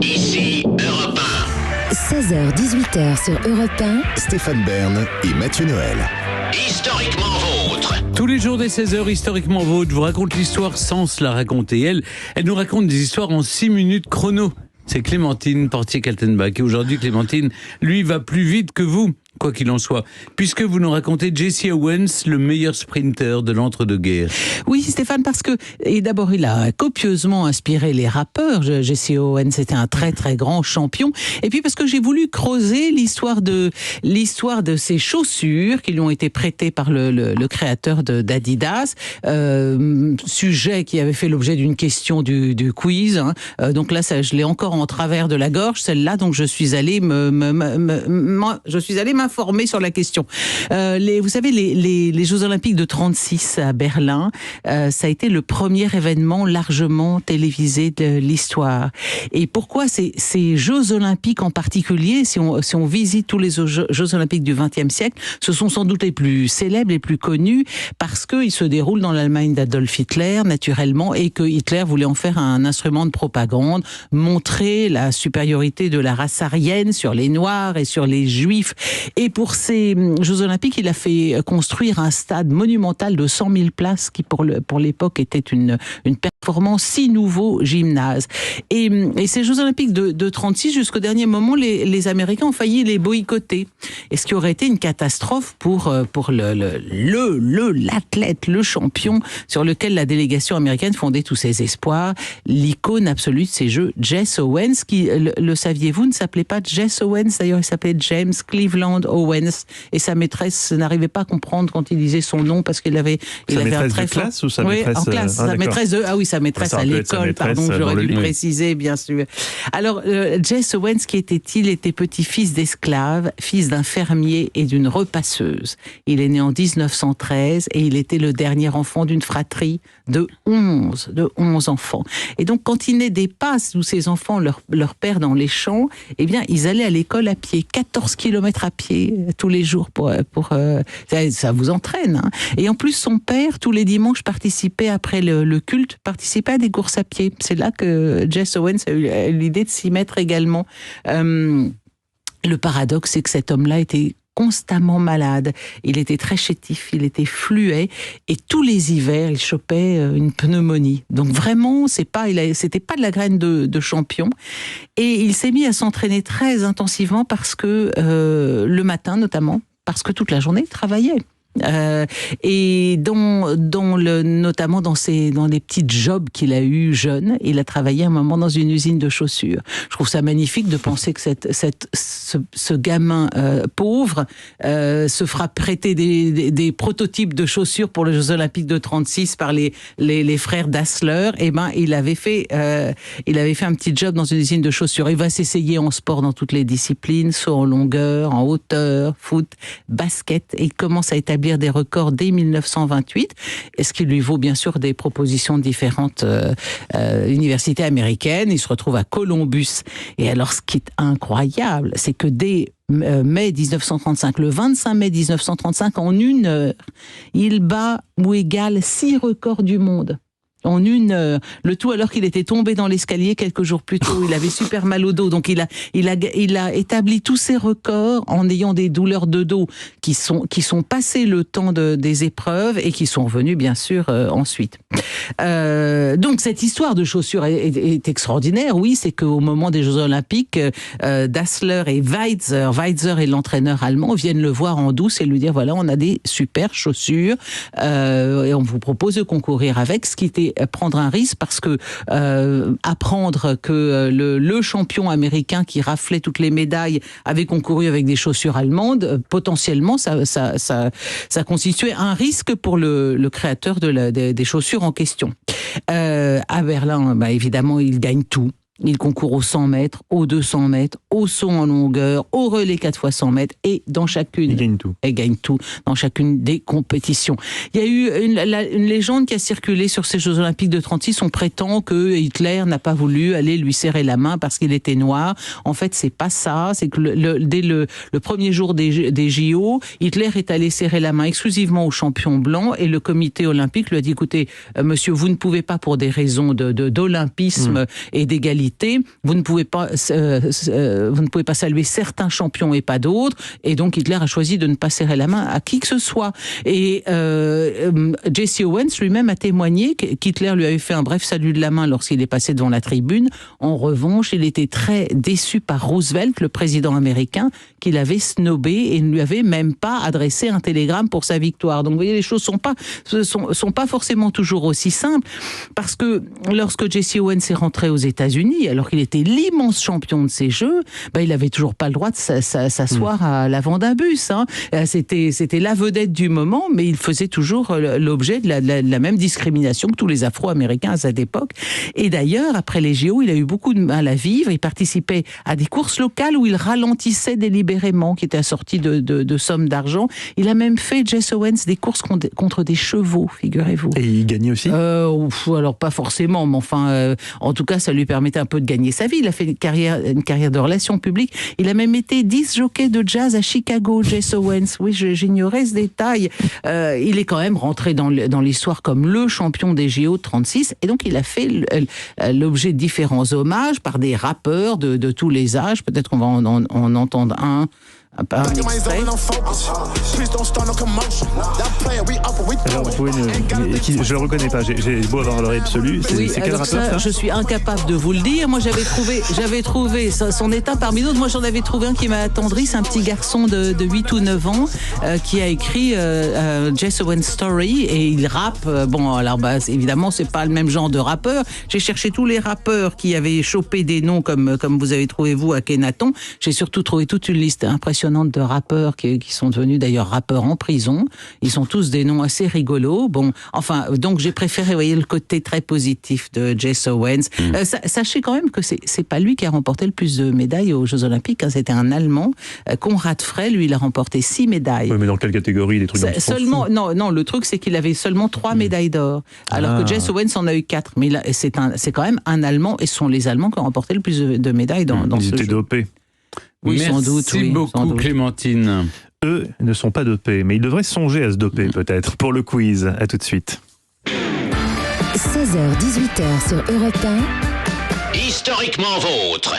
Ici Europe 1. 16h-18h sur Europe 1. Stéphane Bern et Mathieu Noël. Historiquement vôtre. Tous les jours des 16h, historiquement vôtre, je vous raconte l'histoire sans se la raconter. Elle nous raconte des histoires en 6 minutes chrono. C'est Clémentine Portier-Kaltenbach. Et aujourd'hui, Clémentine, lui, va plus vite que vous, quoi qu'il en soit, puisque vous nous racontez Jesse Owens, le meilleur sprinter de l'entre-deux-guerres. Oui, Stéphane, parce que, et d'abord, il a copieusement inspiré les rappeurs. Jesse Owens était un très, très grand champion. Et puis, parce que j'ai voulu creuser l'histoire de ces chaussures qui lui ont été prêtées par le créateur d'Adidas. Sujet qui avait fait l'objet d'une question du quiz. Donc là, ça, je l'ai encore en travers de la gorge, celle-là. Donc, je suis allée m'informer sur la question. Vous savez, les Jeux Olympiques de 36 à Berlin, ça a été le premier événement largement télévisé de l'histoire. Et pourquoi ces Jeux Olympiques en particulier, si on visite tous les Jeux Olympiques du XXe siècle, ce sont sans doute les plus célèbres, les plus connus, parce qu'ils se déroulent dans l'Allemagne d'Adolf Hitler, naturellement, et que Hitler voulait en faire un instrument de propagande, montrer la supériorité de la race aryenne sur les Noirs et sur les Juifs. Et pour ces Jeux Olympiques, il a fait construire un stade monumental de 100 000 places qui, pour l'époque, était une performance, 6 nouveaux gymnases. Et ces Jeux Olympiques de 36, jusqu'au dernier moment, les Américains ont failli les boycotter. Et ce qui aurait été une catastrophe pour l'athlète, le champion, sur lequel la délégation américaine fondait tous ses espoirs, l'icône absolue de ces Jeux, Jesse Owens, qui, le saviez-vous, ne s'appelait pas Jesse Owens, d'ailleurs il s'appelait James Cleveland Owens, et sa maîtresse n'arrivait pas à comprendre quand il disait son nom, parce qu'il avait un très fort... Ou sa maîtresse en classe, sa maîtresse à l'école, pardon, j'aurais dû préciser, bien sûr. Alors, Jesse Owens, qui était-il? Était petit-fils d'esclave, fils d'un fermier et d'une repasseuse. Il est né en 1913 et il était le dernier enfant d'une fratrie de 11 enfants. Et donc, quand il naît des passes où ses enfants leur père dans les champs, eh bien, ils allaient à l'école à pied, 14 kilomètres à pied tous les jours ça vous entraîne. Hein. Et en plus, son père, tous les dimanches, participait après le culte, participait à des courses à pied. C'est là que Jesse Owens a eu l'idée de s'y mettre également. Le paradoxe, c'est que cet homme-là était constamment malade. Il était très chétif, il était fluet, et tous les hivers, il chopait une pneumonie. Donc vraiment, c'était pas de la graine de champion. Et il s'est mis à s'entraîner très intensivement parce que, le matin notamment, parce que toute la journée, il travaillait. Et notamment dans les petits jobs qu'il a eu jeune, il a travaillé un moment dans une usine de chaussures. Je trouve ça magnifique de penser que ce gamin pauvre se fera prêter des prototypes de chaussures pour les Jeux Olympiques de 36 par les frères Dassler. Et il avait fait un petit job dans une usine de chaussures. Il va s'essayer en sport dans toutes les disciplines, saut en longueur, en hauteur, foot, basket, et il commence à établir des records dès 1928, ce qui lui vaut bien sûr des propositions de différentes universités américaines. Il se retrouve à Columbus. Et alors, ce qui est incroyable, c'est que dès mai 1935, le 25 mai 1935, en 1 heure, il bat ou égale 6 records du monde. En 1 heure. Le tout alors qu'il était tombé dans l'escalier quelques jours plus tôt. Il avait super mal au dos. Donc il a établi tous ses records en ayant des douleurs de dos qui sont passées le temps des épreuves et qui sont revenues bien sûr ensuite. Donc cette histoire de chaussures est extraordinaire. Oui, c'est qu'au moment des Jeux Olympiques, Dassler et Weitzer et l'entraîneur allemand viennent le voir en douce et lui dire voilà, on a des super chaussures et on vous propose de concourir avec, ce qui était prendre un risque parce que apprendre que le champion américain qui raflait toutes les médailles avait concouru avec des chaussures allemandes, potentiellement ça constituait un risque pour le créateur des chaussures en question. À Berlin, évidemment, il gagne tout. Il concourt aux 100 mètres, aux 200 mètres, au saut en longueur, au relais 4x100 mètres, et dans chacune... Il gagne tout dans chacune des compétitions. Il y a eu une légende qui a circulé sur ces Jeux Olympiques de 36. On prétend que Hitler n'a pas voulu aller lui serrer la main parce qu'il était noir. En fait, c'est pas ça. C'est que dès le premier jour des JO, Hitler est allé serrer la main exclusivement aux champions blancs, et le comité olympique lui a dit, écoutez, monsieur, vous ne pouvez pas, pour des raisons d'olympisme et d'égalité, rivalité. Vous ne pouvez pas saluer certains champions et pas d'autres. Et donc Hitler a choisi de ne pas serrer la main à qui que ce soit. Et Jesse Owens lui-même a témoigné qu'Hitler lui avait fait un bref salut de la main lorsqu'il est passé devant la tribune. En revanche, il était très déçu par Roosevelt, le président américain, qu'il avait snobé et ne lui avait même pas adressé un télégramme pour sa victoire. Donc vous voyez, les choses sont pas forcément toujours aussi simples, parce que lorsque Jesse Owens est rentré aux États-Unis, alors qu'il était l'immense champion de ces Jeux, il avait toujours pas le droit de s'asseoir à l'avant d'un bus. C'était la vedette du moment, mais il faisait toujours l'objet de la même discrimination que tous les Afro-Américains à cette époque. Et d'ailleurs, après les JO, il a eu beaucoup de mal à vivre. Il participait à des courses locales où il ralentissait délibérément, qui étaient assorties de sommes d'argent. Il a même fait, Jesse Owens, des courses contre des chevaux, figurez-vous. Et il gagnait aussi ? Alors pas forcément, mais enfin, en tout cas, ça lui permettait un peu de gagner sa vie. Il a fait une carrière de relations publiques. Il a même été disc jockey de jazz à Chicago, Jesse Owens. Oui, j'ignorais ce détail. Il est quand même rentré dans l'histoire comme le champion des JO de 36, et donc il a fait l'objet de différents hommages par des rappeurs de tous les âges. Peut-être qu'on va en entendre un extrait. Alors, vous pouvez je le reconnais pas, j'ai beau avoir l'oreille absolue. C'est quel rappeur, ça ? Je suis incapable de vous le dire. Moi, j'avais trouvé son état parmi d'autres. Moi, j'en avais trouvé un qui m'a attendri. C'est un petit garçon de 8 ou 9 ans qui a écrit Jesse Owens Story, et il rappe. Alors évidemment, c'est pas le même genre de rappeur. J'ai cherché tous les rappeurs qui avaient chopé des noms comme vous avez trouvé vous à Kenaton. J'ai surtout trouvé toute une liste impressionnante de rappeurs qui sont devenus d'ailleurs rappeurs en prison. Ils sont tous des noms assez rigolos. Donc j'ai préféré, voyez, le côté très positif de Jesse Owens. Sachez quand même que c'est pas lui qui a remporté le plus de médailles aux Jeux Olympiques. C'était un Allemand, Konrad Frey. Lui, il a remporté 6 médailles. Oui, mais dans quelle catégorie, des trucs seulement, non, le truc, c'est qu'il avait seulement 3 médailles d'or, alors que Jesse Owens en a eu 4. Mais là, c'est quand même un Allemand, et ce sont les Allemands qui ont remporté le plus de médailles dans ce jeu. Ils étaient dopés. Oui, sans doute. Merci beaucoup, Clémentine. Eux ne sont pas dopés, mais ils devraient songer à se doper peut-être pour le quiz. À tout de suite. 16h-18h sur Europe 1. Historiquement vôtre.